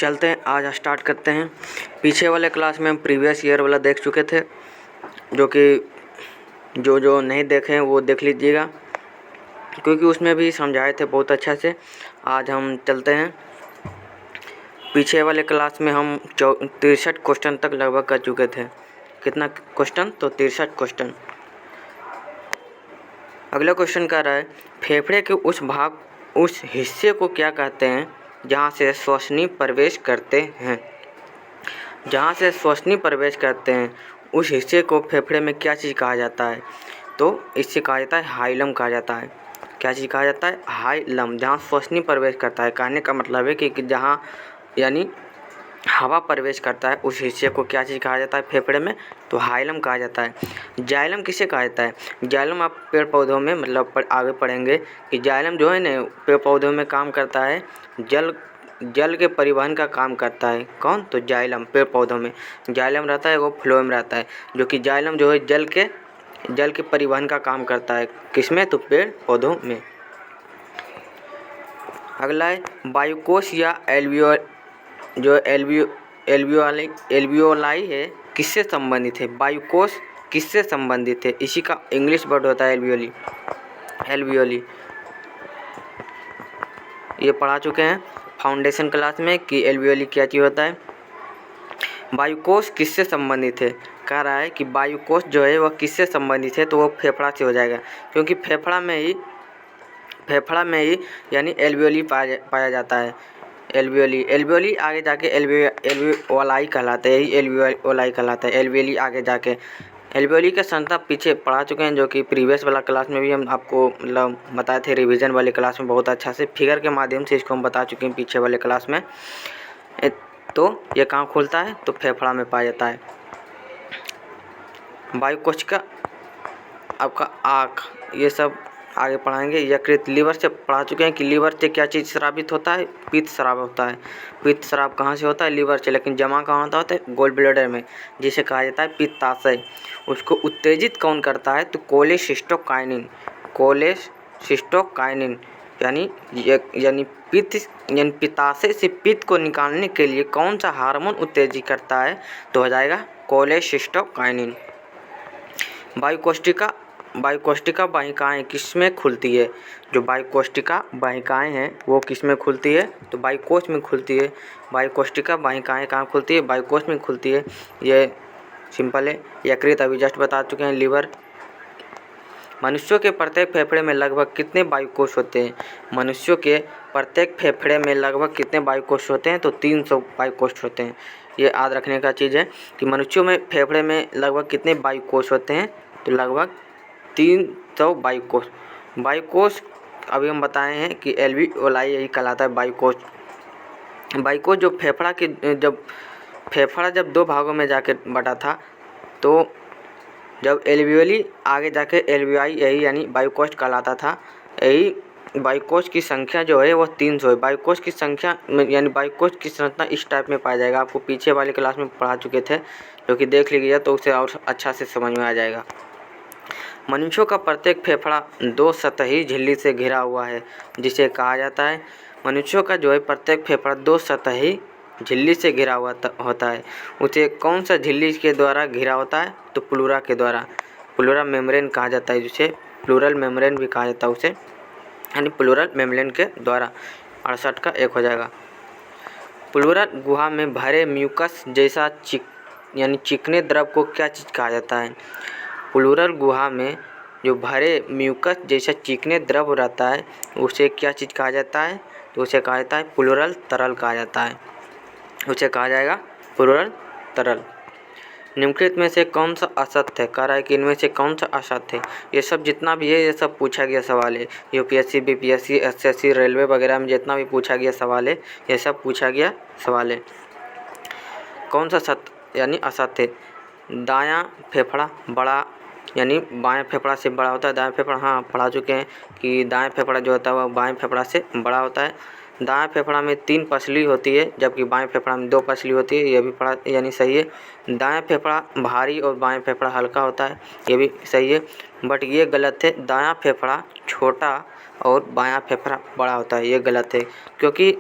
चलते हैं, आज स्टार्ट करते हैं। पीछे वाले क्लास में हम प्रीवियस ईयर वाला देख चुके थे, जो कि जो नहीं देखे हैं वो देख लीजिएगा, क्योंकि उसमें भी समझाए थे बहुत अच्छा से। आज हम चलते हैं। पीछे वाले क्लास में हम 63 क्वेश्चन तक लगभग कर चुके थे। कितना क्वेश्चन? तो 63 क्वेश्चन। अगला क्वेश्चन कह रहा है, फेफड़े के उस हिस्से को क्या कहते हैं जहाँ से श्वसनी प्रवेश करते हैं? जहाँ से श्वसनी प्रवेश करते हैं उस हिस्से को फेफड़े में क्या चीज़ कहा जाता है? तो इससे कहा जाता है हाइलम कहा जाता है। क्या चीज़ कहा जाता है? हाइलम। जहाँ श्वसनी प्रवेश करता है, कहने का मतलब है कि जहाँ यानी हवा प्रवेश करता है उस हिस्से को क्या चीज़ कहा जाता है फेफड़े में? तो हाइलम कहा जाता है। जाइलम किसे कहा जाता है? जाइलम आप पेड़ पौधों में मतलब आगे पढ़ेंगे कि जाइलम जो है ना पेड़ पौधों में काम करता है, जल के परिवहन का काम करता है। कौन? तो जाइलम। पेड़ पौधों में जाइलम रहता है, वो फ्लोएम रहता है, जो कि जाइलम जो है जल के परिवहन का काम करता है। किसमें? तो पेड़ पौधों में। अगला है वायुकोश या एल्वियोलाई है, किससे संबंधित है? वायुकोश किससे संबंधित है? इसी का इंग्लिश वर्ड होता है एल्वियोली। ये पढ़ा चुके हैं फाउंडेशन क्लास में कि एल्वियोली क्या चीज़ होता है। वायुकोश किससे संबंधित है? कह रहा है कि वायुकोश जो है वह किससे संबंधित है, तो वो फेफड़ा से हो जाएगा, क्योंकि फेफड़ा में ही यानी एल्वियोली पाया जाता है। एल्वियोली आगे जाके एल्वियोलाई कहलाता है, यही एल्वियोलाई कहलाता है। एल्वियोली आगे जाके एल्वियोली का संरचना पीछे पढ़ा चुके हैं, जो कि प्रीवियस वाला क्लास में भी हम आपको मतलब बताए थे। रिवीजन वाले क्लास में बहुत अच्छा से फिगर के माध्यम से इसको हम बता चुके हैं पीछे वाले क्लास में। तो ये कहाँ खुलता है? तो फेफड़ा में पाया जाता है। वायुकोश का आपका आँख, ये सब आगे पढ़ाएंगे। यकृत, लीवर से पढ़ा चुके हैं कि लीवर से क्या चीज़ स्रावित होता है? पित्त स्राव होता है। पित्त स्राव कहाँ से होता है? लीवर से, लेकिन जमा कहाँ होता है? गोल ब्लैडर में, जिसे कहा जाता है पित्ताशय। उसको उत्तेजित कौन करता है? तो कोलेसिस्टोकाइनिन यानी पित्ताशय से पित्त को निकालने के लिए कौन सा हार्मोन उत्तेजित करता है? तो हो जाएगा कोलेसिस्टोकाइनिन। वायुकोष्ठिका वाहिकाएँ किसमें खुलती है? जो वायुकोष्ठिका वाहिकाएँ हैं वो किसमें खुलती है? तो वायुकोश में खुलती है। वायुकोष्ठिका वाहिकाएँ कहाँ खुलती है? वायुकोश में खुलती है। ये सिंपल है। यकृत अभी जस्ट बता चुके हैं। लीवर। मनुष्यों के प्रत्येक फेफड़े में लगभग कितने वायुकोश होते हैं? मनुष्यों के प्रत्येक फेफड़े में लगभग कितने वायुकोश होते हैं? तो 300 वायुकोश होते हैं। ये याद रखने का चीज़ है कि मनुष्यों में फेफड़े में लगभग कितने वायुकोश होते हैं? तो लगभग 300 वायुकोश अभी हम बताए हैं कि एल्वियोलाई यही कहलाता है वायुकोश। जो फेफड़ा जब 2 भागों में जाके बटा था, तो जब एल्वियोली आगे जाके एल्वियोलाई यही यानी वायुकोश कहलाता था। यही वायुकोश की संख्या जो है वो 300 है। वायुकोश की संख्या यानी वायुकोश की संरचना इस टाइप में पाया जाएगा। आपको पीछे वाले क्लास में पढ़ा चुके थे, जो कि देख लीजिए तो उसे और अच्छा से समझ में आ जाएगा। मनुष्यों का प्रत्येक फेफड़ा 2 सतही झिल्ली से घिरा हुआ है, जिसे कहा जाता है। मनुष्यों का जो है प्रत्येक फेफड़ा 2 सतही झिल्ली से घिरा हुआ होता है। उसे कौन सा झिल्ली के द्वारा घिरा होता है? तो प्लूरा के द्वारा। प्लूरा मेम्ब्रेन कहा जाता है, जिसे प्लूरल मेम्ब्रेन भी कहा जाता है उसे, यानी प्लूरल मेम्ब्रेन के द्वारा। 68 का 1 हो जाएगा। प्लूरल गुहा में भरे म्यूकस जैसा चिकने द्रव को क्या चीज़ कहा जाता है? प्लूरल गुहा में जो भरे म्यूकस जैसा चिकने द्रव रहता है उसे क्या चीज़ कहा जाता है? तो उसे कहा जाता है प्लूरल तरल कहा जाता है। उसे कहा जाएगा प्लूरल तरल। निम्नलिखित में से कौन सा असत्य है? कह रहा है कि इनमें से कौन सा असत्य है? ये सब जितना भी है ये सब पूछा गया सवाल है। यूपीएससी, बीपीएससी, एसएससी, रेलवे वगैरह में जितना भी पूछा गया सवाल है ये सब पूछा गया सवाल है। कौन सा सत्य यानी असत्य है? दायां फेफड़ा बड़ा यानी बाएं फेफड़ा से बड़ा होता है। दाएं फेफड़ा, हाँ पढ़ा चुके हैं कि दाएं फेफड़ा जो होता है वह बाएं फेफड़ा से बड़ा होता है। दाएं फेफड़ा में 3 पसली होती है, जबकि बाएं फेफड़ा में 2 पसली होती है। ये भी पढ़ा यानी सही है। दाएं फेफड़ा भारी और बाएं फेफड़ा हल्का होता है, ये भी सही है। बट ये गलत है, दायां फेफड़ा छोटा और बायां फेफड़ा बड़ा होता है, ये गलत है। क्योंकि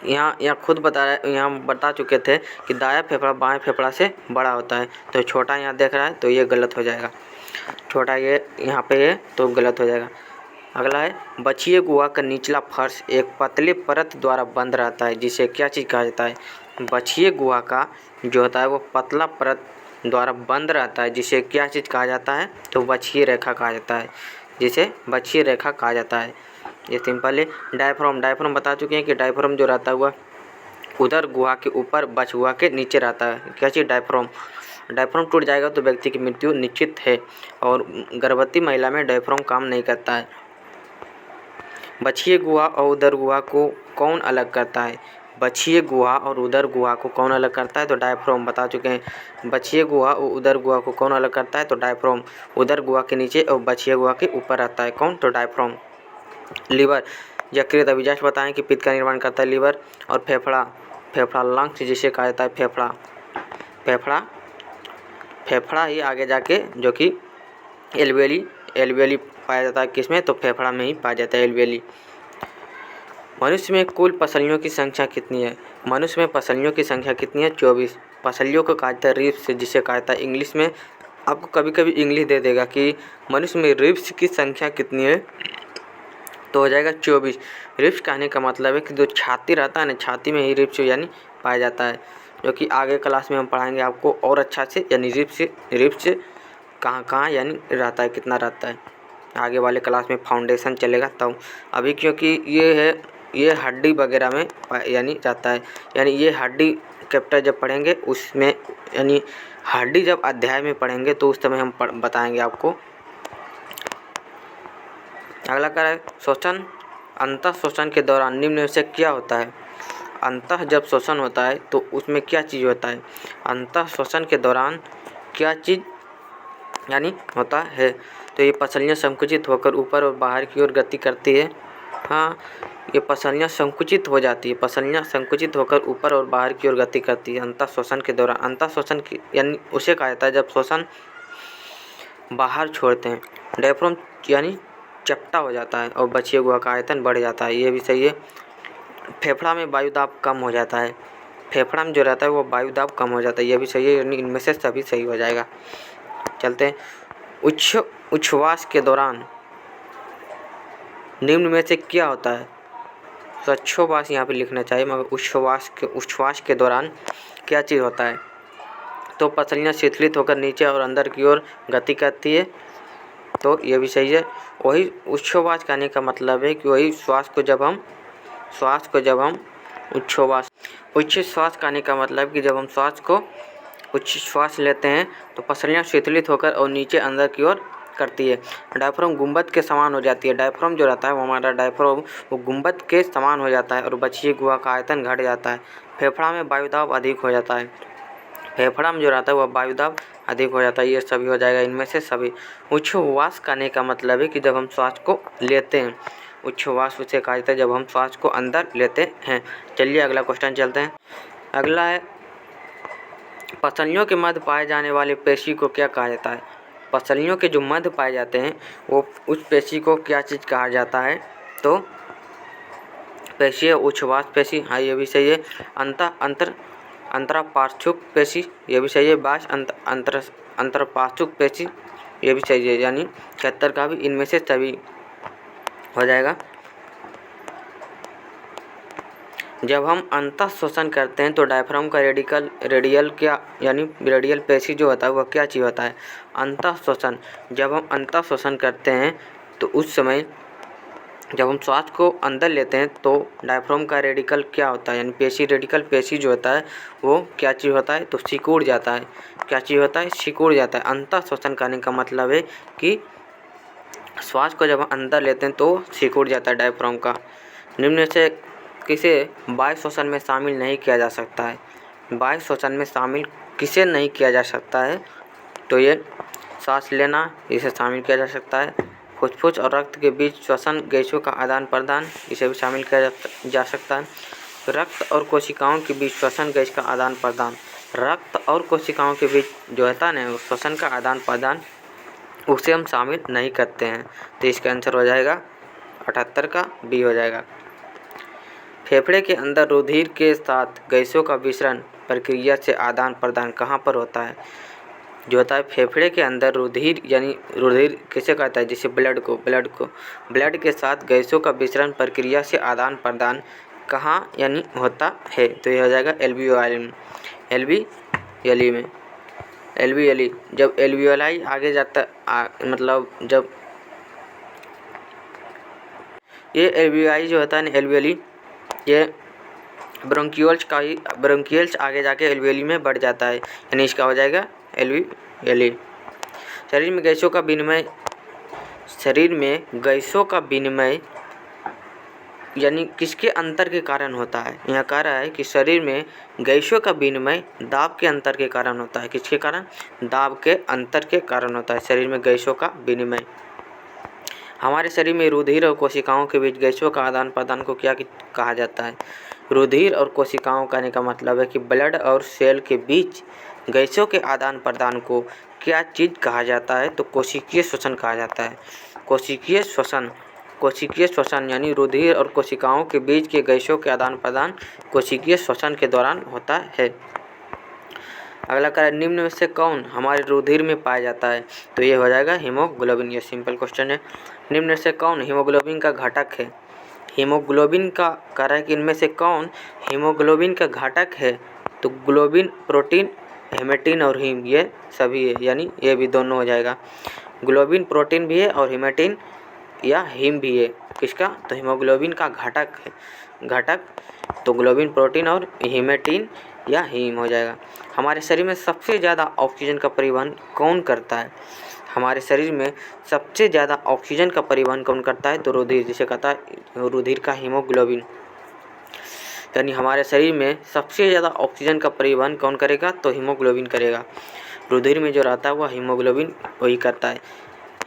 यहाँ खुद यहाँ बता चुके थे कि दायां फेफड़ा बाएं फेफड़ा से बड़ा होता है, तो छोटा यहाँ देख रहा है तो ये गलत हो जाएगा, छोटा ये यहाँ पे है तो गलत हो जाएगा। अगला है बछिए गुहा का निचला फर्श एक पतले परत द्वारा बंद रहता है, जिसे क्या चीज़ कहा जाता है? बछिए गुहा का जो होता है वो पतला परत द्वारा बंद रहता है, जिसे क्या चीज़ कहा जाता है? तो बछिए रेखा कहा जाता है, जिसे बछिए रेखा कहा जाता है। ये सिंपल है। डायफ्राम बता चुके हैं कि डायफ्राम जो रहता हुआ उदर गुहा के ऊपर बछ गुहा के नीचे रहता है। क्या चीज़? डायफ्राम टूट जाएगा तो व्यक्ति की मृत्यु निश्चित है, और गर्भवती महिला में डायफ्राम काम नहीं करता है। बछिए गुहा और उदर गुहा को कौन अलग करता है? बछिए गुहा और उदर गुहा को कौन अलग करता है? तो डायफ्राम बता चुके हैं। बछिए गुहा और उदर गुहा को कौन अलग करता है? तो डायफ्राम। उदर गुहा के नीचे और बछिए गुहा के ऊपर रहता है कौन? तो डायफ्राम। लीवर यकृत अभिजात बताएं कि पित्त का निर्माण करता है लीवर। और फेफड़ा लंग्स जिसे कहा जाता है फेफड़ा ही आगे जाके जो कि एल्वियोली पाया जाता है। किसमें? तो फेफड़ा में ही पाया जाता है एल्वियोली। मनुष्य में कुल पसलियों की संख्या कितनी है? मनुष्य में पसलियों की संख्या कितनी है? 24। पसलियों को कहा जाता है रिब्स, जिसे कहा जाता है इंग्लिश में आपको कभी कभी इंग्लिश दे देगा कि मनुष्य में रिब्स की संख्या कितनी है, तो हो जाएगा 24। रिब्स कहने का मतलब है कि जो छाती रहता है ना, छाती में ही रिब्स यानी पाया जाता है, जो कि आगे क्लास में हम पढ़ाएंगे आपको और अच्छा से, यानी रिब्स कहाँ यानी रहता है, कितना रहता है, आगे वाले क्लास में फाउंडेशन चलेगा तब। अभी क्योंकि ये हड्डी वगैरह में यानी जाता है, यानी ये हड्डी चैप्टर जब पढ़ेंगे उसमें, यानी हड्डी जब अध्याय में पढ़ेंगे तो उस समय हम बताएंगे आपको। अगला क्या है? शोषण। अंतः शोषण के दौरान निम्न में से क्या होता है? अंतः जब शोषण होता है तो उसमें क्या चीज़ होता है? अंतः शोषण के दौरान क्या चीज़ यानी होता है? तो ये पसलियाँ संकुचित होकर ऊपर और बाहर की ओर गति करती है। हाँ, ये पसलियाँ संकुचित हो जाती है, पसलियाँ संकुचित होकर ऊपर और बाहर की ओर गति करती है अंतः शोषण के दौरान। अंतः शोषण की यानी उसे कहा जाता है जब शोषण बाहर छोड़ते हैं। डायफ्राम यानी चपटा हो जाता है और बछिए गुहा का आयतन बढ़ जाता है, ये भी सही है। फेफड़ा में वायुदाब कम हो जाता है, फेफड़ा में जो रहता है वो वायुदाब कम हो जाता है, ये भी सही है, यानी इनमें से सभी सही हो जाएगा। चलते हैं। उच्छ्वास के दौरान निम्न में से क्या होता है? श्वासोच्छ्वास यहाँ पे लिखना चाहिए, मगर उच्छ्वास के दौरान क्या चीज़ होता है? तो पसलियाँ शिथिलित होकर नीचे और अंदर की ओर गति करती है, तो ये भी सही है। वही उच्छ्वास कहने का मतलब है कि वही श्वास को जब हम उच्छ्वास कहने का मतलब कि जब हम उच्छ्वास लेते हैं तो पसलियाँ शिथिलित होकर और नीचे अंदर की ओर करती है। डायफ्राम गुंबद के समान हो जाती है। डायफ्राम जो रहता है वो हमारा डायफ्राम वो गुंबद के समान हो जाता है और बछिए गुहा का आयतन घट जाता है। फेफड़ा में वायुदाब अधिक हो जाता है, फेफड़ा में जो रहता है वह वायुदाब अधिक हो जाता है, ये सभी हो जाएगा इनमें से सभी। उच्छ्वास करने का मतलब है कि जब हम श्वास को लेते हैं, उच्छ्वास उसे कहा जाता है जब हम श्वास को अंदर लेते हैं। चलिए अगला क्वेश्चन चलते हैं। अगला है पसलियों के मध्य पाए जाने वाले पेशी को क्या कहा जाता है? पसलियों के जो मध्य पाए जाते हैं वो उस पेशी को क्या चीज़ कहा जाता है? तो पेशी है उच्छ्वास पेशी, हाँ ये भी सही है। अंतरपार्श्विक पेशी, ये भी सही है। बाह्य अंतरपार्श्विक पेशी, ये भी सही है, यानी 76 का भी इनमें से सभी हो जाएगा। जब हम अंतः शोषण करते हैं तो डायफ्राम का रेडियल पेशी जो होता है वह क्या चीज़ होता है? अंतः शोषण। जब हम अंतः शोषण करते हैं तो उस समय जब हम श्वास को अंदर लेते हैं तो डायफ्राम का रेडिकल क्या होता है, यानी रेडिकल पेशी जो होता है वो क्या चीज़ होता है? तो सिकुड़ जाता है। क्या चीज़ होता है? सिकुड़ जाता है। अंतः शोषण करने का मतलब है कि श्वास को जब हम अंदर लेते हैं तो सिकुड़ जाता है डायफ्राम का। निम्न से किसे बाह्य शोषण में शामिल नहीं किया जा सकता है? बाह्य शोषण में शामिल किसे नहीं किया जा सकता है? तो ये सांस लेना, इसे शामिल किया जा सकता है। फुसफुस और रक्त के बीच श्वसन गैसों का आदान प्रदान, इसे भी शामिल किया जा सकता है। रक्त और कोशिकाओं के बीच श्वसन गैस का आदान प्रदान, रक्त और कोशिकाओं के बीच जो होता है ना श्वसन का आदान प्रदान, उसे हम शामिल नहीं करते हैं, तो इसका आंसर हो जाएगा 78 का बी हो जाएगा। फेफड़े के अंदर रुधिर के साथ गैसों का विसरण प्रक्रिया से आदान प्रदान कहाँ पर होता है? जो होता है फेफड़े के अंदर रुधिर, यानी रुधिर किसे कहता है? जैसे ब्लड के साथ गैसों का विसरण प्रक्रिया से आदान प्रदान कहाँ यानी होता है? तो यह हो जाएगा एल्वियली में। एल्वियली, जब एल्वियोलाई आगे जाता मतलब जब ये एल्वियोलाई जो होता है ना एल्वियली, ये ब्रोंकियल्स आगे जाके एल्वियली में बढ़ जाता है, यानी इसका हो जाएगा एल्वियली। शरीर में गैसों का विनिमय यानी किसके अंतर के कारण होता है? यहाँ कह रहा है कि शरीर में गैसों का विनिमय दाब के अंतर के कारण होता है। किसके कारण? दाब के अंतर के कारण होता है शरीर में गैसों का विनिमय। हमारे शरीर में रुधिर और कोशिकाओं के बीच गैसों का आदान प्रदान को क्या कहा जाता है? रुधिर और कोशिकाओं कहने का मतलब है कि ब्लड और सेल के बीच गैसों के आदान प्रदान को क्या चीज़ कहा जाता है? तो कोशिकीय श्वसन कहा जाता है। कोशिकीय श्वसन यानी रुधिर और कोशिकाओं के बीच के गैसों के आदान प्रदान कोशिकीय श्वसन के दौरान होता है। अगला क्या है? निम्न में से कौन हमारे रुधिर में पाया जाता है? तो ये हो जाएगा हीमोग्लोबिन। ये सिंपल क्वेश्चन है। निम्न में से कौन हीमोग्लोबिन का घटक है? हीमोग्लोबिन का कह रहा है कि इनमें से कौन हीमोग्लोबिन का घटक है? तो ग्लोबिन, प्रोटीन, हेमेटिन और हीम, ये सभी है, यानी ये भी दोनों हो जाएगा। ग्लोबिन प्रोटीन भी है और हेमेटिन या हीम भी है। किसका? तो हीमोग्लोबिन का घटक तो ग्लोबिन, प्रोटीन और हेमेटिन या हीम हो जाएगा। हमारे शरीर में सबसे ज़्यादा ऑक्सीजन का परिवहन कौन करता है? हमारे शरीर में सबसे ज़्यादा ऑक्सीजन का परिवहन कौन करता है? तो रुधिर, जिसे कहता है रुधिर का हीमोग्लोबिन। यानी हमारे शरीर में सबसे ज़्यादा ऑक्सीजन का परिवहन कौन करेगा? तो हीमोग्लोबिन करेगा। रुधिर में जो रहता है वह हीमोग्लोबिन वही करता है।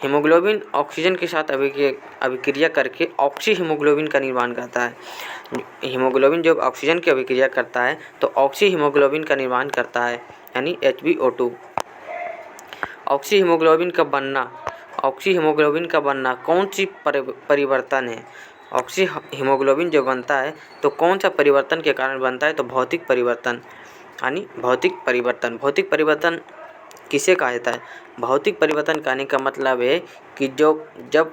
हीमोग्लोबिन ऑक्सीजन के साथ अभिक्रिया करके ऑक्सी हीमोग्लोबिन का निर्माण करता है। हीमोग्लोबिन जब ऑक्सीजन की अभिक्रिया करता है तो ऑक्सी हीमोग्लोबिन का निर्माण करता है, यानी HbO2। ऑक्सी हीमोग्लोबिन का बनना कौन सी परिवर्तन है? ऑक्सी हीमोग्लोबिन जो बनता है तो कौन सा परिवर्तन के कारण बनता है? तो भौतिक परिवर्तन, यानी भौतिक परिवर्तन किसे कहा जाता है? भौतिक परिवर्तन कहने का मतलब है कि जब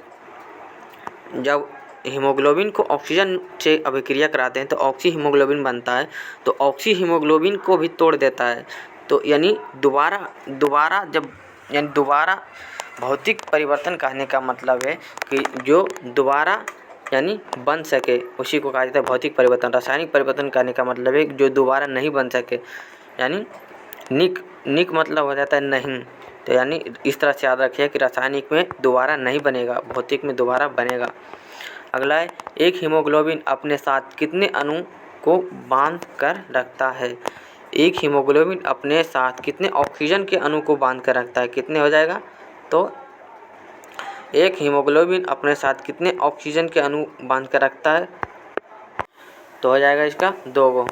हीमोग्लोबिन को ऑक्सीजन से अभिक्रिया कराते हैं तो ऑक्सी हीमोग्लोबिन बनता है, तो ऑक्सी हीमोग्लोबिन को भी तोड़ देता है। तो यानी दोबारा भौतिक परिवर्तन कहने का मतलब है कि जो दोबारा यानी बन सके उसी को कहा जाता है भौतिक परिवर्तन। रासायनिक परिवर्तन कहने का मतलब है जो दोबारा नहीं बन सके, यानी निक मतलब हो जाता है नहीं। तो यानी इस तरह से याद रखिए कि रासायनिक में दोबारा नहीं बनेगा, भौतिक में दोबारा बनेगा। अगला है, एक हीमोग्लोबिन अपने साथ कितने अणु को बांध कर रखता है? एक हीमोग्लोबिन अपने साथ कितने ऑक्सीजन के अणु को बांध कर रखता है? कितने हो जाएगा? तो एक हीमोग्लोबिन अपने साथ कितने ऑक्सीजन के अणु बांध कर रखता है? तो हो जाएगा इसका 2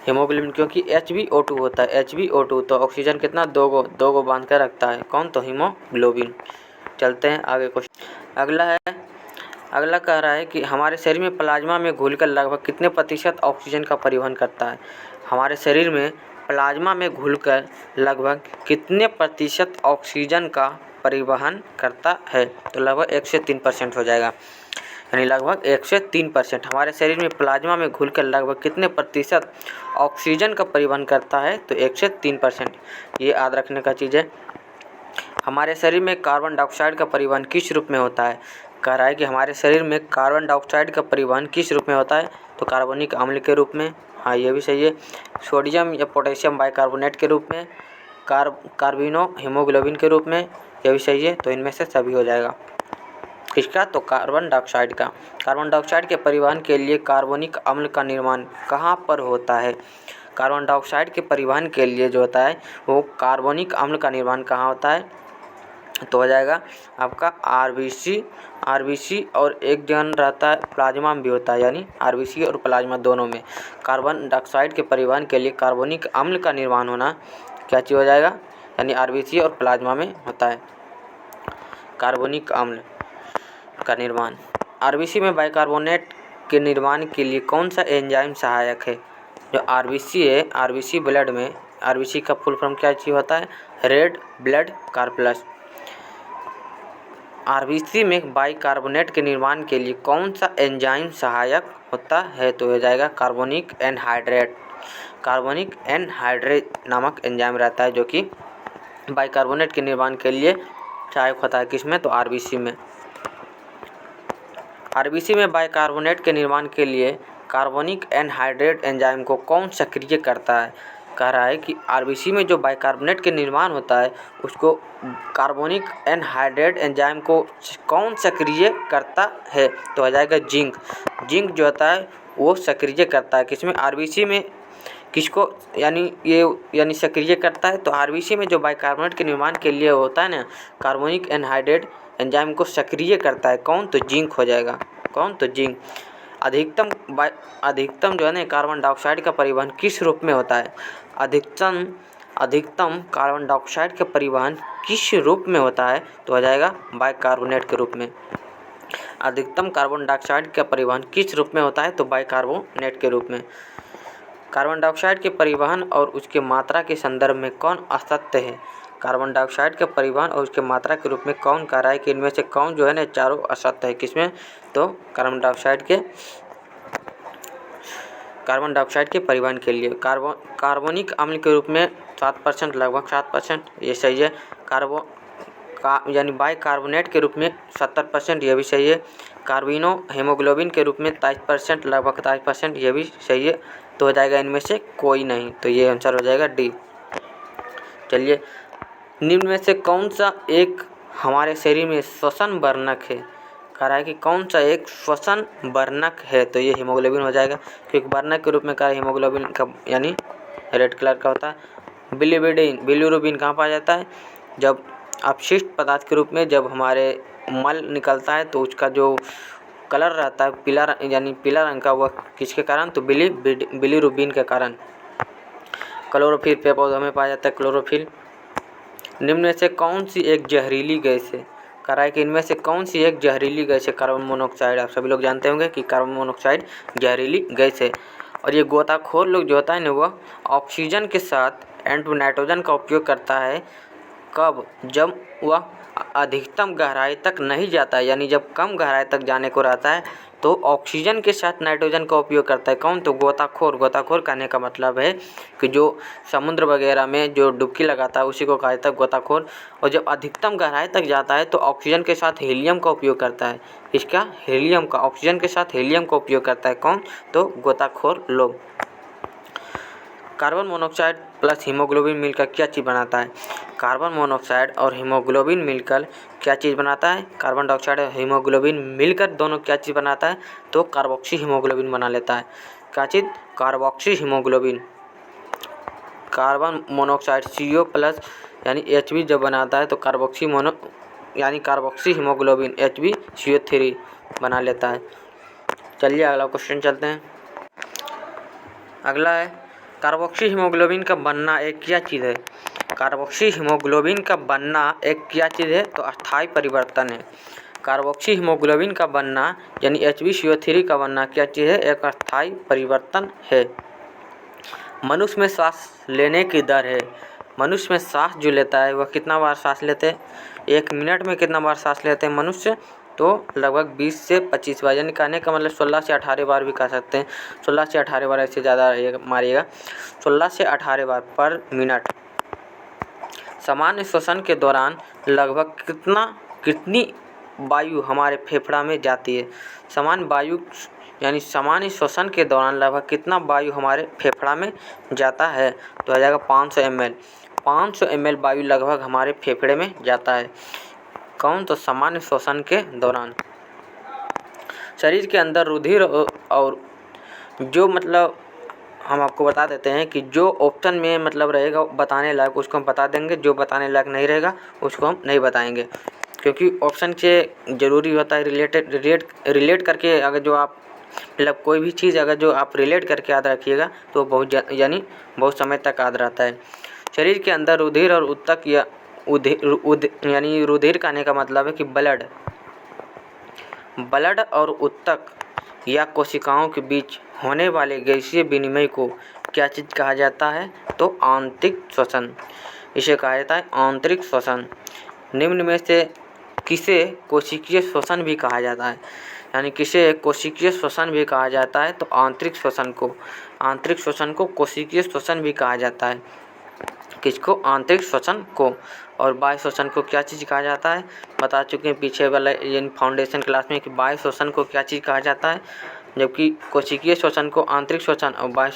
हीमोग्लोबिन, क्योंकि HbO2 होता है। HbO2 तो ऑक्सीजन कितना? 2 बांध कर रखता है। कौन? तो हीमोग्लोबिन। चलते हैं आगे क्वेश्चन। अगला कह रहा है कि हमारे शरीर में प्लाज्मा में घुलकर लगभग कितने प्रतिशत ऑक्सीजन का परिवहन करता है? हमारे शरीर में प्लाज्मा में घुलकर लगभग कितने प्रतिशत ऑक्सीजन का परिवहन करता है? तो लगभग 1 से 3% हो जाएगा, यानी लगभग 1 से 3%। हमारे शरीर में प्लाज्मा में घुलकर लगभग कितने प्रतिशत ऑक्सीजन का परिवहन करता है? तो 1 से 3%। ये याद रखने का चीज़ है। हमारे शरीर में कार्बन डाइऑक्साइड का परिवहन किस रूप में होता है? कह रहा है कि हमारे शरीर में कार्बन डाइऑक्साइड का परिवहन किस रूप में होता है? तो कार्बनिक अम्ल के रूप में। हाँ, ये भी सही है। सोडियम या पोटेशियम बाइकार्बोनेट के रूप में, कार्बिनो हीमोग्लोबिन के रूप में, ये भी सही है। तो इनमें से सभी हो जाएगा। किसका? तो कार्बन डाइऑक्साइड का। कार्बन डाइऑक्साइड के परिवहन के लिए कार्बनिक अम्ल का निर्माण कहाँ पर होता है? कार्बन डाइऑक्साइड के परिवहन के लिए जो होता है वो कार्बनिक अम्ल का निर्माण कहाँ होता है? तो हो जाएगा आपका आरबीसी और एक जन रहता है प्लाज्मा में भी होता है, यानी आरबीसी और प्लाज्मा दोनों में। कार्बन डाइऑक्साइड के परिवहन के लिए कार्बनिक अम्ल का निर्माण होना क्या चीज़ हो जाएगा? यानी आरबीसी और प्लाज्मा में होता है कार्बनिक अम्ल का निर्माण। आरबीसी में बाइकार्बोनेट के निर्माण के लिए कौन सा एंजाइम सहायक है? जो आरबीसी है, आरबीसी ब्लड में, आरबीसी का फुल फॉर्म क्या चीज़ होता है? Red blood corpus. आरबीसी में बाइकार्बोनेट के निर्माण के लिए कौन सा एंजाइम सहायक होता है? तो हो जाएगा कार्बोनिक एनहाइड्रेट। कार्बोनिक एनहाइड्रेट नामक एंजाइम रहता है जो कि बाइकार्बोनेट के निर्माण के लिए सहायक होता है। किसमें? तो आरबीसी में। आरबीसी में बाइकार्बोनेट के निर्माण के लिए कार्बोनिक एनहाइड्रेट एंजाइम को कौन सक्रिय करता है? कह रहा है कि आरबीसी में जो बाइकार्बोनेट के निर्माण होता है उसको कार्बोनिक एनहाइड्रेट एंजाइम को कौन सक्रिय करता है? तो आ जाएगा जिंक। जिंक जो होता है वो सक्रिय करता है। किसमें? आरबीसी में। किसको यानी सक्रिय करता है? तो आरबीसी में जो बाइकार्बोनेट के निर्माण के लिए होता है ना, कार्बोनिक एनहाइड्रेट एंजाइम को सक्रिय करता है। कौन? तो जिंक हो जाएगा। कौन? तो जिंक। अधिकतम जो है ना कार्बन डाइऑक्साइड का परिवहन किस रूप में होता है? अधिकतम कार्बन डाइऑक्साइड का परिवहन किस रूप में होता है? तो हो जाएगा बाइकार्बोनेट के रूप में। अधिकतम कार्बन डाइऑक्साइड का परिवहन किस रूप में होता है? तो बाइकार्बोनेट के रूप में। कार्बन डाइऑक्साइड के परिवहन और उसके मात्रा के संदर्भ में कौन असत्य है? कार्बन डाइऑक्साइड के परिवहन और उसके मात्रा के रूप में कौन कह रहा है कि इनमें से कौन जो है ना चारों असत्य है? किसमें? तो कार्बन डाइऑक्साइड के परिवहन के लिए कार्बोनिक अम्ल के रूप में 7%, लगभग 7%, ये सही है। बाइकार्बोनेट के रूप में 70%, ये भी सही है। कार्बिनो हेमोग्लोबिन के रूप में 23%, लगभग 23%, ये भी सही है। तो हो जाएगा इनमें से कोई नहीं, तो ये आंसर हो जाएगा डी। चलिए, निम्न में से कौन सा एक हमारे शरीर में श्वसन वर्णक है? कह रहा है कि कौन सा एक श्वसन वर्णक है? तो ये हीमोग्लोबिन हो जाएगा, क्योंकि वर्णक के रूप में कहा हीमोग्लोबिन का यानी रेड कलर का होता है। बिलिरुबिन कहाँ पाया जाता है? जब अपशिष्ट पदार्थ के रूप में जब हमारे मल निकलता है तो उसका जो कलर रहता है पीला रंग का, वह किसके कारण? तो बिलिरुबिन के कारण। क्लोरोफिल पेड़ पौधों में पाया जाता है क्लोरोफिल। निम्न में से कौन सी एक जहरीली गैस है? कह रहा है कि इनमें से कौन सी एक जहरीली गैस है? Carbon monoxide. आप सभी लोग जानते होंगे कि कार्बन मोनोऑक्साइड जहरीली गैस है। और ये गोताखोर लोग जो होता है ना, वह ऑक्सीजन के साथ नाइट्रोजन का उपयोग करता है। कब? जब वह अधिकतम गहराई तक नहीं जाता है, यानी जब कम गहराई तक जाने को रहता है तो ऑक्सीजन के साथ नाइट्रोजन का उपयोग करता है। कौन? तो गोताखोर। गोताखोर कहने का मतलब है कि जो समुद्र वगैरह में जो डुबकी लगाता है उसी को कहा जाता है गोताखोर। और जब अधिकतम गहराई तक जाता है तो ऑक्सीजन के साथ हीलियम का उपयोग करता है। इसका हीलियम का, ऑक्सीजन के साथ हीलियम का उपयोग करता है। कौन? तो गोताखोर लोग। कार्बन मोनोऑक्साइड प्लस हीमोग्लोबिन मिलकर क्या चीज़ बनाता है? कार्बन मोनोऑक्साइड और हीमोग्लोबिन मिलकर क्या चीज़ बनाता है? कार्बन डाइऑक्साइड और हीमोग्लोबिन मिलकर दोनों क्या चीज़ बनाता है? तो कार्बोक्सी हीमोग्लोबिन बना लेता है। क्या चीज़? Carboxyhaemoglobin. Carbon monoxide CO plus यानी Hb जब बनाता है तो कार्बोक्सी हीमोग्लोबिन HbCO3 बना लेता है। चलिए अगला क्वेश्चन चलते हैं। अगला है कार्बोक्सी हीमोग्लोबिन का बनना एक क्या चीज़ है? कार्बोक्सी हीमोग्लोबिन का बनना एक क्या चीज़ है? तो अस्थायी परिवर्तन है। कार्बोक्सी हीमोग्लोबिन का बनना यानी HbCO3 का बनना क्या चीज़ है? एक अस्थायी परिवर्तन है। मनुष्य में सांस लेने की दर है। मनुष्य में सांस जो लेता है वह कितना बार सांस लेते हैं? 1 मिनट में कितना बार सांस लेते हैं मनुष्य? तो लगभग 20 से 25 बार, यानी कहने का मतलब 16 से 18 बार भी कह सकते हैं। 16 से 18 बार, ऐसे ज़्यादा मारिएगा, 16 से 18 बार पर मिनट। सामान्य श्वसन के दौरान लगभग कितनी वायु हमारे फेफड़ा में जाती है? सामान्य श्वसन के दौरान लगभग कितना वायु हमारे फेफड़ा में जाता है? तो आ जाएगा 500 ml। 500 ml वायु लगभग हमारे फेफड़े में जाता है। कौन? तो सामान्य श्वसन के दौरान। शरीर के अंदर रुधिर और जो मतलब हम आपको बता देते हैं कि जो ऑप्शन में मतलब रहेगा बताने लायक उसको हम बता देंगे, जो बताने लायक नहीं रहेगा उसको हम नहीं बताएंगे, क्योंकि ऑप्शन से ज़रूरी होता है रिलेट करके। अगर जो आप मतलब कोई भी चीज़ अगर जो आप रिलेट करके याद रखिएगा तो बहुत समय तक याद रहता है। शरीर के अंदर रुधिर और उत्तक या रुधिर कहने का मतलब है कि ब्लड और उत्तक या कोशिकाओं के बीच होने वाले गैसीय विनिमय को क्या चीज़ कहा जाता है? तो आंतरिक श्वसन। इसे कहा जाता है आंतरिक श्वसन। निम्न में से किसे कोशिकीय श्वसन भी कहा जाता है? यानी किसे कोशिकीय श्वसन भी कहा जाता है? तो आंतरिक श्वसन को। आंतरिक श्वसन को कोशिकीय श्वसन भी कहा जाता है। किसको? आंतरिक श्वसन को। और बाह्य श्वसन को क्या चीज़ कहा जाता है? बता चुके हैं पीछे वाले इन फाउंडेशन क्लास में कि बाह्य श्वसन को क्या चीज़ कहा जाता है, जबकि कोशिकीय श्वसन को आंतरिक श्वसन और बाह्य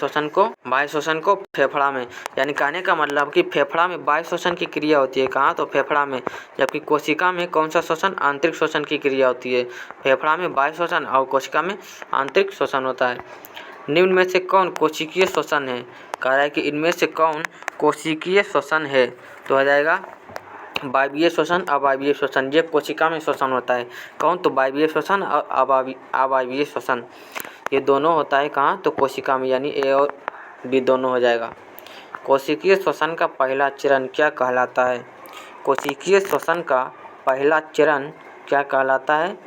श्वसन को फेफड़ा में। यानी कहने का मतलब कि फेफड़ा में बाह्य श्वसन की क्रिया होती है। कहाँ? तो फेफड़ा में। जबकि कोशिका में कौन सा श्वसन? आंतरिक श्वसन की क्रिया होती है। फेफड़ा में बाह्य श्वसन और कोशिका में आंतरिक श्वसन होता है। निम्न में से कौन कोशिकीय श्वसन है? कह रहा है कि इनमें से कौन कोशिकीय श्वसन है? तो हो जाएगा वायवीय श्वसन, अवायवीय श्वसन। ये कोशिका में श्वसन होता है। कौन? तो वायवीय श्वसन और अवायवीय श्वसन, ये दोनों होता है कहाँ? तो कोशिका में, यानी ए और बी दोनों हो जाएगा। कोशिकीय श्वसन का पहला चरण क्या कहलाता है? कोशिकीय श्वसन का पहला चरण क्या कहलाता है?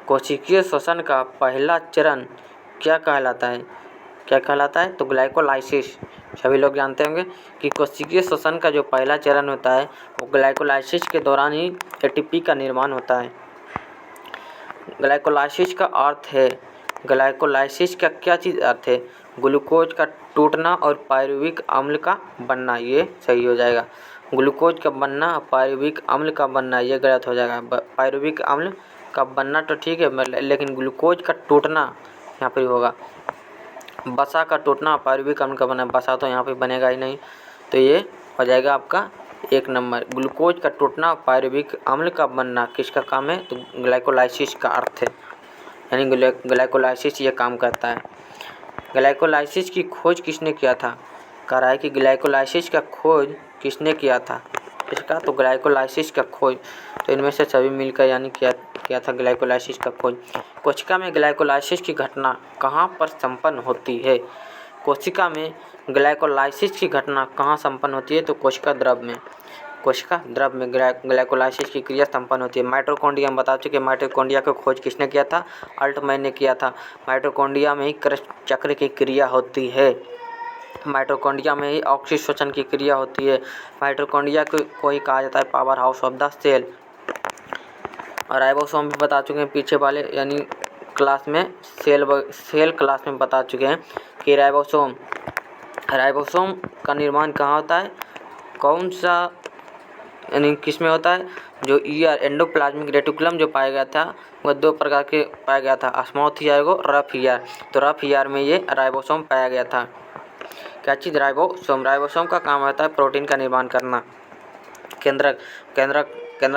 कोशिकीय श्वसन का पहला चरण क्या कहलाता है? क्या कहलाता है? तो ग्लाइकोलाइसिस। सभी लोग जानते होंगे कि कोशिकीय श्वसन का जो पहला चरण होता है वो ग्लाइकोलाइसिस के दौरान ही एटीपी का निर्माण होता है। ग्लाइकोलाइसिस का अर्थ है, ग्लाइकोलाइसिस का क्या चीज़ अर्थ है? ग्लूकोज का टूटना और पायरुविक अम्ल का बनना, ये सही हो जाएगा। ग्लूकोज का बनना और पायरुविक अम्ल का बनना, ये गलत हो जाएगा। पायरुविक अम्ल का बनना तो ठीक है, लेकिन ग्लूकोज का टूटना यहाँ पर होगा। बसा का टूटना पायरुविक अम्ल का बना, बसा तो यहाँ पे बनेगा ही नहीं, तो ये हो जाएगा आपका 1 नंबर। ग्लूकोज का टूटना पायरुविक अम्ल का बनना किसका काम है? तो ग्लाइकोलाइसिस का अर्थ है, यानी ग्लाइकोलाइसिस ये काम करता है। ग्लाइकोलाइसिस की खोज किसने किया था? कह रहा है कि ग्लाइकोलाइसिस का खोज किसने किया था इसका? तो ग्लाइकोलाइसिस का खोज तो इनमें से सभी मिलकर यानी किया था ग्लाइकोलाइसिस का खोज। कोशिका में ग्लाइकोलाइसिस की घटना कहाँ पर संपन्न होती है? कोशिका में ग्लाइकोलाइसिस की घटना कहाँ संपन्न होती है? तो कोशिका द्रव में। कोशिका द्रव में ग्लाइकोलाइसिस की क्रिया संपन्न होती है। माइटोकॉन्ड्रिया हम बता चुके, माइटोकॉन्ड्रिया का खोज किसने किया था? अल्टमैन ने किया था। माइटोकॉन्ड्रिया में ही क्रस्ट चक्र की क्रिया होती है। माइटोकॉन्ड्रिया में ही ऑक्सीश्वसन की क्रिया होती है। माइटोकॉन्ड्रिया को ही कहा जाता है power house of the cell. और राइबोसोम भी बता चुके हैं पीछे वाले यानी क्लास में, सेल क्लास में बता चुके हैं कि राइबोसोम का निर्माण कहाँ होता है? कौन सा यानी किस में होता है? जो एंडोप्लाज्मिक रेटिकुलम जो पाया गया था वह 2 प्रकार के पाया गया था, स्मूथ ईयर को रफ ईयर। तो रफ ईयर में ये राइबोसोम पाया गया था। क्या चीज़? राइबोसोम का काम होता है प्रोटीन का निर्माण करना। केंद्रक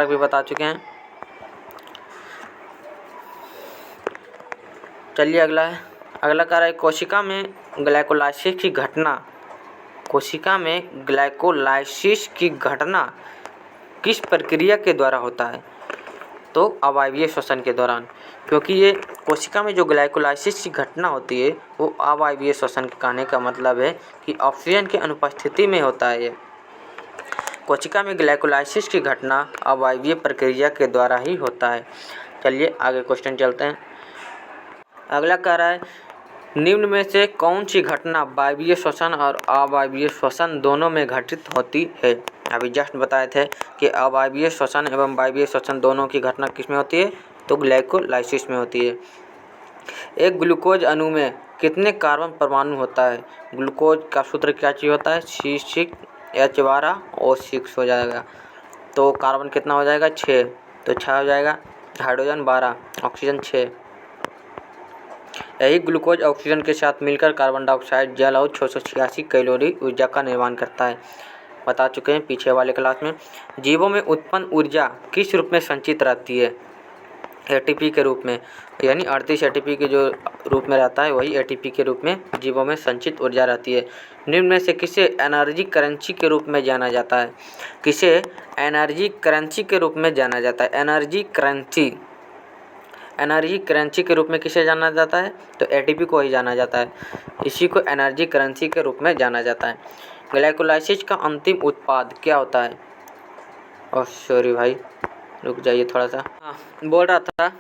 भी बता चुके हैं। चलिए अगला कह रहा है कोशिका में ग्लाइकोलाइसिस की घटना किस प्रक्रिया के द्वारा होता है? तो अवायवीय श्वसन के दौरान, क्योंकि ये कोशिका में जो ग्लाइकोलाइसिस की घटना होती है वो अवायवीय श्वसन के कहने का मतलब है कि ऑक्सीजन की अनुपस्थिति में होता है। ये कोशिका में ग्लाइकोलाइसिस की घटना अवायवीय प्रक्रिया के द्वारा ही होता है। चलिए आगे क्वेश्चन चलते हैं। अगला कह रहा है निम्न में से कौन सी घटना वायवीय श्वसन और अवायवीय श्वसन दोनों में घटित होती है? अभी जस्ट बताए थे कि अवायवीय श्वसन एवं वायवीय श्वसन दोनों की घटना किस में होती है? तो ग्लाइकोलाइसिस में होती है। एक ग्लूकोज अणु में कितने कार्बन परमाणु होता है? ग्लूकोज का सूत्र क्या चीज़ होता है? C6H12O6 हो जाएगा। तो कार्बन कितना हो जाएगा? 6, तो 6 हो जाएगा। Hydrogen 12, oxygen 6। यही ग्लूकोज ऑक्सीजन के साथ मिलकर कार्बन डाइऑक्साइड, जल और 686 कैलोरी ऊर्जा का निर्माण करता है। बता चुके हैं पीछे वाले क्लास में। जीवों में उत्पन्न ऊर्जा किस रूप में संचित रहती है? एटीपी के रूप में, यानी 38 एटीपी के जो रूप में रहता है वही एटीपी के रूप में जीवों में संचित ऊर्जा रहती है। निम्न में से किसे एनर्जी करेंसी के रूप में जाना जाता है? किसे एनर्जी करेंसी के रूप में जाना जाता है? एनर्जी करेंसी के रूप में किसे जाना जाता है? तो एटीपी को ही जाना जाता है। इसी को एनर्जी करेंसी के रूप में जाना जाता है। ग्लाइकोलाइसिस का अंतिम उत्पाद क्या होता है? सॉरी भाई, रुक जाइए थोड़ा सा। बोल रहा था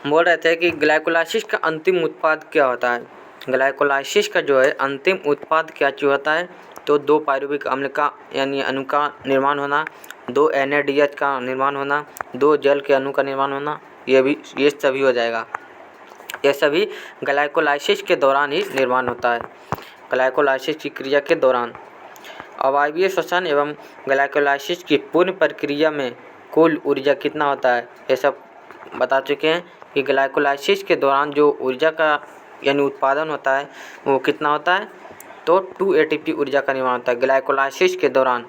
बोल रहे थे कि ग्लाइकोलाइसिस का अंतिम उत्पाद क्या होता है। ग्लाइकोलाइसिस का जो है अंतिम उत्पाद क्या चीज़ होता है, तो 2 पायरुविक अम्ल का यानी अणु का निर्माण होना, 2 NADH का निर्माण होना, 2 जल के अणु का निर्माण होना, ये सभी हो जाएगा। ये सभी ग्लाइकोलाइसिस के दौरान ही निर्माण होता है, ग्लाइकोलाइसिस की क्रिया के दौरान। अवायवीय श्वसन एवं ग्लाइकोलाइसिस की पूर्ण प्रक्रिया में कुल ऊर्जा कितना होता है, ये सब बता चुके हैं कि ग्लाइकोलाइसिस के दौरान जो ऊर्जा का यानी उत्पादन होता है वो कितना होता है, तो 2 ATP ऊर्जा का निर्माण होता है ग्लाइकोलाइसिस के दौरान।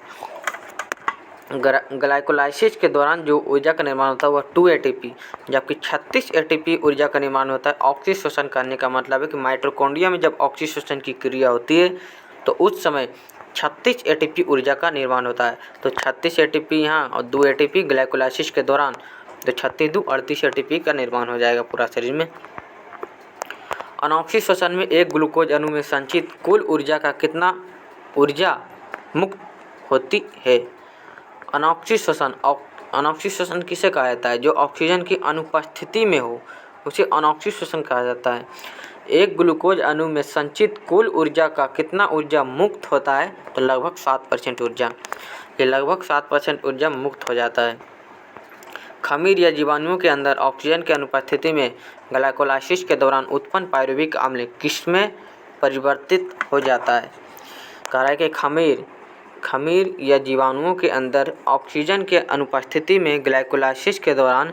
ग्लाइकोलाइसिस के दौरान जो ऊर्जा का निर्माण होता है वह 2 ATP, जबकि 36 ATP ऊर्जा का निर्माण होता है ऑक्सीश्वसन करने का मतलब है कि माइटोकॉन्ड्रिया में जब ऑक्सीश्वसन की क्रिया होती है तो उस समय 36 ATP ऊर्जा का निर्माण होता है। तो 36 ATP यहाँ और 2 ATP ग्लाइकोलाइसिस के दौरान, तो 36 2 38 ATP का निर्माण हो जाएगा पूरा शरीर में। अनॉक्सी श्वसन में एक ग्लूकोज अणु में संचित कुल ऊर्जा का कितना ऊर्जा मुक्त होती है। अनॉक्सी श्वसन किसे कहा जाता है, जो ऑक्सीजन की अनुपस्थिति में हो उसे अनॉक्सी श्वसन कहा जाता है। एक ग्लूकोज अणु में संचित कुल ऊर्जा का कितना ऊर्जा मुक्त होता है, तो लगभग 7% ऊर्जा, ये लगभग 7% ऊर्जा मुक्त हो जाता है। खमीर या जीवाणुओं के अंदर ऑक्सीजन की अनुपस्थिति में ग्लाइकोलाइसिस के दौरान उत्पन्न पायरुविक अम्ल किसमें परिवर्तित हो जाता है। कह रहा है कि खमीर या जीवाणुओं के अंदर ऑक्सीजन के अनुपस्थिति में ग्लाइकोलाइसिस के दौरान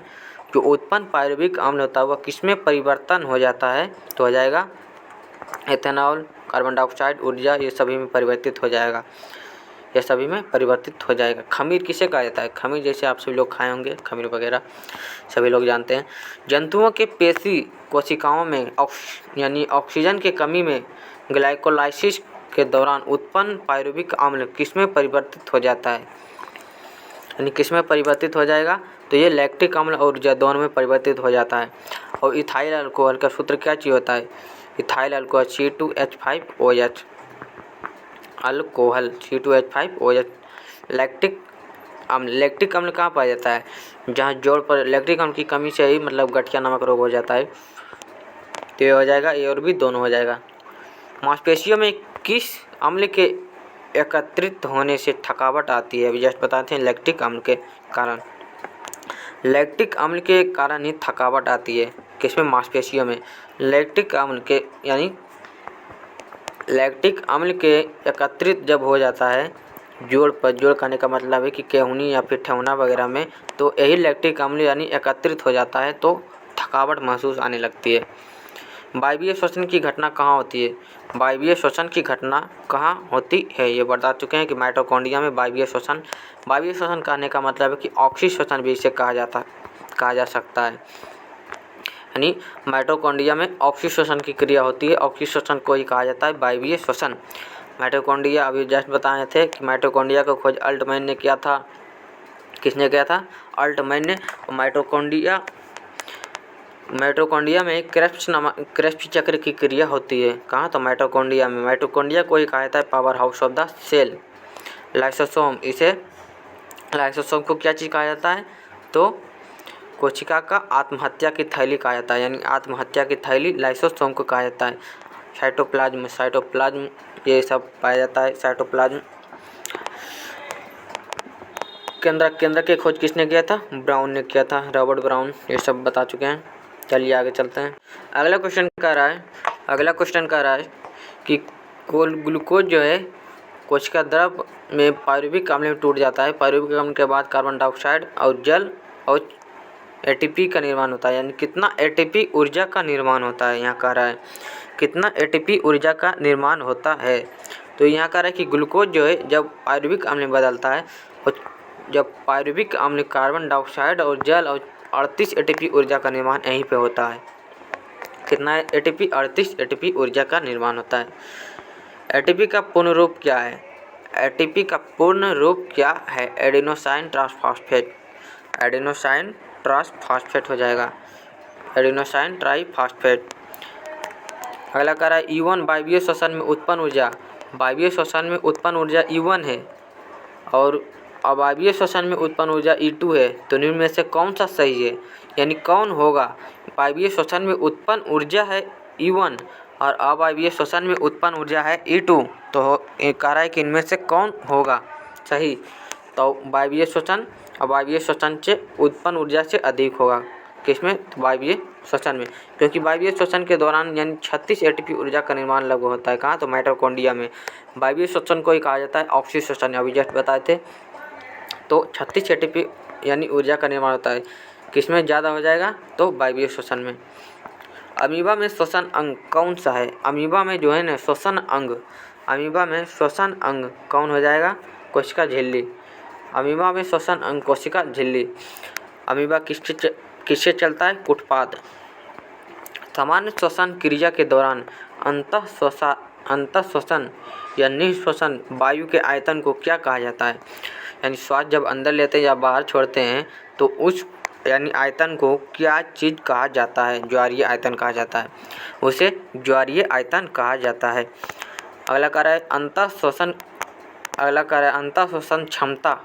जो उत्पन्न पायरुविक अम्ल होता है वह किसमें परिवर्तन हो जाता है, तो हो जाएगा एथेनॉल, कार्बन डाइऑक्साइड ऊर्जा, ये सभी में परिवर्तित हो जाएगा, यह सभी में परिवर्तित हो जाएगा। खमीर किसे कहा जाता है, खमीर जैसे आप सभी लोग खाए होंगे, खमीर वगैरह सभी लोग जानते हैं। जंतुओं के पेशी कोशिकाओं में यानी ऑक्सीजन की कमी में ग्लाइकोलाइसिस के दौरान उत्पन्न पायरुविक अम्ल किसमें परिवर्तित हो जाता है, यानी किसमें परिवर्तित हो जाएगा, तो ये लैक्टिक अम्ल और दोनों में परिवर्तित हो जाता है। और इथाइल अल्कोहल का सूत्र क्या चीज़ होता है, ethyl alcohol C2H5OH, alcohol C2H5OH। Lactic अम्ल कहाँ पाया जाता है, जहाँ जोड़ पर लैक्टिक अम्ल की कमी से ही मतलब गठिया नामक रोग हो जाता है, तो ये हो जाएगा, ये और भी दोनों हो जाएगा। मांसपेशियों में किस अम्ल के एकत्रित होने से थकावट आती है, अभी जस्ट बताते हैं लैक्टिक अम्ल के कारण, लैक्टिक अम्ल के कारण ही थकावट आती है, किसमें, मांसपेशियों में। लैक्टिक अम्ल के एकत्रित जब हो जाता है जोड़ करने का मतलब है कि केहूनी या फिर ठेहुना वगैरह में, तो यही लैक्टिक अम्ल यानी एकत्रित हो जाता है तो थकावट महसूस आने लगती है। वायवीय श्वसन की घटना कहाँ होती है, वायवीय श्वसन की घटना कहाँ होती है, ये बता चुके हैं कि माइटोकॉन्ड्रिया में वायवीय श्वसन कहने का मतलब है कि ऑक्सी श्वसन भी इसे कहा जा सकता है, यानी माइटोकॉन्ड्रिया में ऑक्सी श्वसन की क्रिया होती है, ऑक्सी श्वसन को ही कहा जाता है वायवीय श्वसन। माइटोकॉन्ड्रिया अभी जस्ट बताए थे कि माइटोकॉन्ड्रिया का खोज अल्टमैन ने किया था, किसने किया था, अल्टमैन ने। माइटोकॉन्ड्रिया में क्रेब्स चक्र की क्रिया होती है, कहाँ, तो माइटोकॉन्ड्रिया में। माइटोकॉन्ड्रिया को ही कहा जाता है power house of the cell. Lysosome को क्या चीज़ कहा जाता है, तो कोशिका का आत्महत्या की थैली कहा जाता है, यानी आत्महत्या की थैली लाइसोसोम को कहा जाता है। साइटोप्लाज्म ये सब पाया जाता है, साइटोप्लाज्म। केंद्र की खोज किसने किया था, ब्राउन ने किया था, रॉबर्ट ब्राउन, ये सब बता चुके हैं। चलिए आगे चलते हैं। अगला क्वेश्चन कह रहा है कि ग्लूकोज जो है कोशिका द्रव में पायरुविक अम्ल में टूट जाता है, पायरुविक अम्ल के बाद कार्बन डाइऑक्साइड और जल और ATP का निर्माण होता है, यानी कितना ATP ऊर्जा का निर्माण होता है, यहाँ कह रहा है कितना ATP ऊर्जा का निर्माण होता है। तो यहाँ कह रहा है कि ग्लूकोज जो है जब पायरुविक अम्ल में बदलता है, जब पायरुविक अम्ल कार्बन डाइऑक्साइड और जल और 38 ATP ऊर्जा का निर्माण यहीं पे होता है। कितना ATP, 38 ATP ऊर्जा का निर्माण होता है। ATP का पूर्ण रूप क्या है, ATP का पूर्ण रूप क्या है, एडेनोसाइन ट्राइफॉस्फेट हो जाएगा, एडेनोसाइन ट्राइफॉस्फेट। अगला कह रहा है E1 वायवीय श्वसन में उत्पन्न ऊर्जा E1 है और अवायवीय श्वसन में उत्पन्न ऊर्जा E2 है, तो निम्न में से कौन सा सही है, यानी कौन होगा वायवीय श्वसन में उत्पन्न ऊर्जा है E1 और अवायवीय श्वसन में उत्पन्न ऊर्जा है E2। तो कह रहा है कि इनमें से कौन होगा सही। तो वायवीय श्वसन अवायवीय श्वसन से उत्पन्न ऊर्जा से अधिक होगा। किसमें? वायवीय श्वसन में, क्योंकि वायवीय श्वसन के दौरान यानी 36 एटीपी ऊर्जा का निर्माण लगभग होता है। कहाँ? तो माइटोकॉन्ड्रिया में। वायवीय श्वसन को ही कहा जाता है ऑक्सी श्वसन, अभी जस्ट बताए थे। तो 36 एटीपी यानी ऊर्जा का निर्माण होता है। किसमें ज़्यादा हो जाएगा? तो वायवीय श्वसन में। अमीबा में श्वसन अंग कौन सा है? अमीबा में जो है ना श्वसन अंग, अमीबा में श्वसन अंग कौन हो जाएगा? कोशिका झिल्ली। अमीबा में श्वसन अंग कोशिका झिल्ली। अमीबा किससे चलता है? कुटपाद। सामान्य श्वसन क्रिया के दौरान अंतःश्वसन या निःश्वसन वायु के आयतन को क्या कहा जाता है? यानी श्वास जब अंदर लेते हैं या बाहर छोड़ते हैं तो उस यानी आयतन को क्या चीज़ कहा जाता है? ज्वारीय आयतन कहा जाता है, उसे ज्वारीय आयतन कहा जाता है। अगला कह रहा है अंतःश्वसन, अगला कह रहा है अंतःश्वसन क्षमता,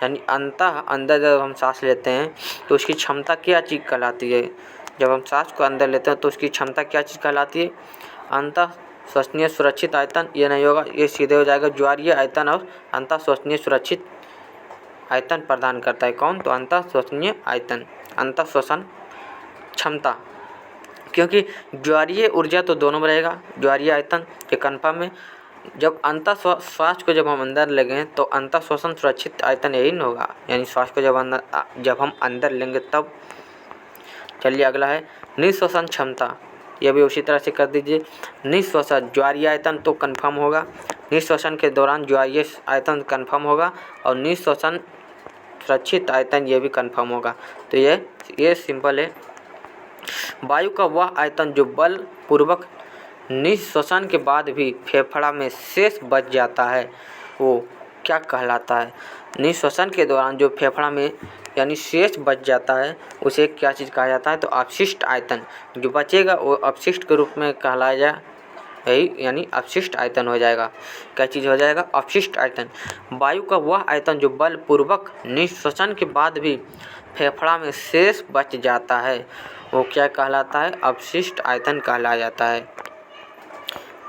यानी अंदर जब हम सांस लेते हैं तो उसकी क्षमता क्या चीज़ कहलाती है? जब हम सांस को अंदर लेते हैं तो उसकी क्षमता क्या चीज़ कहलाती है? अंतःश्वसनीय सुरक्षित आयतन। ये नहीं होगा, ये सीधे हो जाएगा ज्वारीय आयतन और अंतःश्वसनीय सुरक्षित आयतन प्रदान करता है। कौन? तो अंतःश्वसनीय आयतन, अंतःश्वसन क्षमता। क्योंकि ज्वारीय ऊर्जा तो दोनों में रहेगा, ज्वारीय आयतन के कन्फर्म में। जब श्वास को जब हम अंदर लेंगे तो अंतःश्वसन सुरक्षित आयतन यही न होगा, यानी श्वास को जब हम अंदर लेंगे तब। चलिए अगला है निःश्वसन क्षमता, यह भी उसी तरह से कर दीजिए। निःश्वसन ज्वारीय आयतन तो कन्फर्म होगा, निःश्वसन के दौरान ज्वारीय आयतन कन्फर्म होगा और निःश्वसन सुरक्षित आयतन ये भी कन्फर्म होगा। तो ये सिंपल है। वायु का वह आयतन जो बल पूर्वक निःश्वसन के बाद भी फेफड़ा में शेष बच जाता है वो क्या कहलाता है? निःश्वसन के दौरान जो फेफड़ा में यानी शेष बच जाता है उसे क्या चीज़ कहा जाता है? तो अपशिष्ट आयतन। जो बचेगा वो अपशिष्ट के रूप में कहलाया, यही यानी अपशिष्ट आयतन हो जाएगा। क्या चीज़ हो जाएगा? अपशिष्ट आयतन। वायु का वह आयतन जो बलपूर्वक निःश्वसन के बाद भी फेफड़ा में शेष बच जाता है वो क्या कहलाता है? अपशिष्ट आयतन कहलाया जाता है।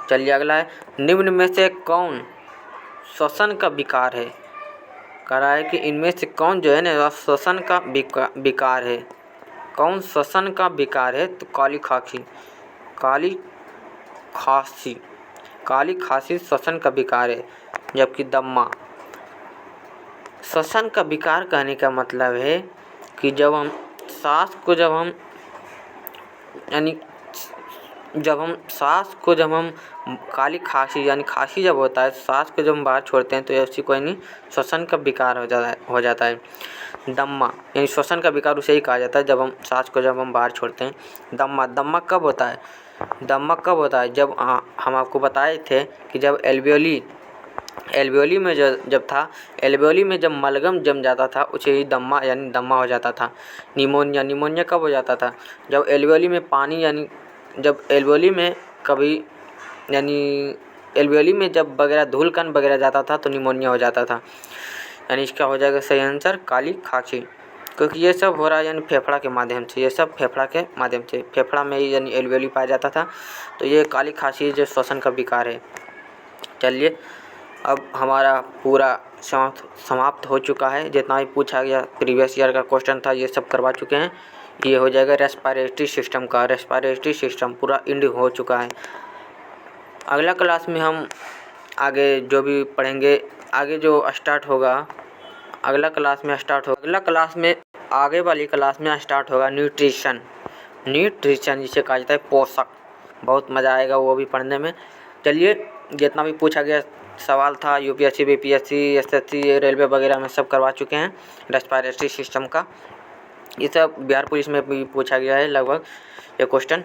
चलिए अगला है निम्न में से कौन श्वसन का विकार है? कह रहा है कि इनमें से कौन जो है ना श्वसन का विकार है? कौन श्वसन का विकार है? तो काली खांसी श्वसन का विकार है। जबकि दम्मा, श्वसन का विकार कहने का मतलब है कि जब हम सांस को जब हम काली खांसी यानी खांसी जब होता है, सांस को जब हम बाहर छोड़ते हैं तो ऐसी कोई नहीं श्वसन का विकार हो जाता है। दम्मा यानी श्वसन का विकार उसे ही कहा जाता है जब हम सांस को जब हम बाहर छोड़ते हैं। दम्मा कब होता है? दम्मा कब होता है? जब हम आपको बताए थे कि जब एल्वियोली में एल्वियोली में जब मलगम जम जाता था उसे ही दम्मा यानी दम्मा हो जाता था। निमोनिया कब हो जाता था? जब एल्वियोली में पानी यानी जब एल्वियोली में जब वगैरह धूल कण वगैरह जाता था तो निमोनिया हो जाता था। यानी इसका हो जाएगा सही आंसर काली खांसी, क्योंकि ये सब हो रहा है यानी फेफड़ा के माध्यम से, ये सब फेफड़ा के माध्यम से, फेफड़ा में ही यानी एल्वियोली पाया जाता था। तो ये काली खांसी जो श्वसन का विकार है। चलिए अब हमारा पूरा समाप्त हो चुका है। जितना भी पूछा गया प्रीवियस ईयर का क्वेश्चन था ये सब करवा चुके हैं। ये हो जाएगा रेस्पिरेटरी सिस्टम का, रेस्पिरेटरी सिस्टम पूरा एंड हो चुका है। अगला क्लास में हम आगे जो भी पढ़ेंगे, आगे जो स्टार्ट होगा अगला क्लास में आगे वाली क्लास में स्टार्ट होगा न्यूट्रिशन जिसे कहा जाता है पोषक। बहुत मज़ा आएगा वो भी पढ़ने में। चलिए जितना भी पूछा गया सवाल था यूपीएससी बीपीएससी एसएससी रेलवे वगैरह में सब करवा चुके हैं रेस्पिरेटरी सिस्टम का। ये सब बिहार पुलिस में भी पूछा गया है लगभग ये क्वेश्चन।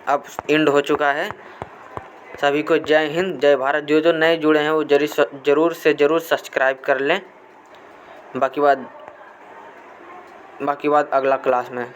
अब एंड हो चुका है। सभी को जय हिंद जय भारत। जो नए जुड़े हैं वो जरूर सब्सक्राइब कर लें। बाकी बात अगला क्लास में।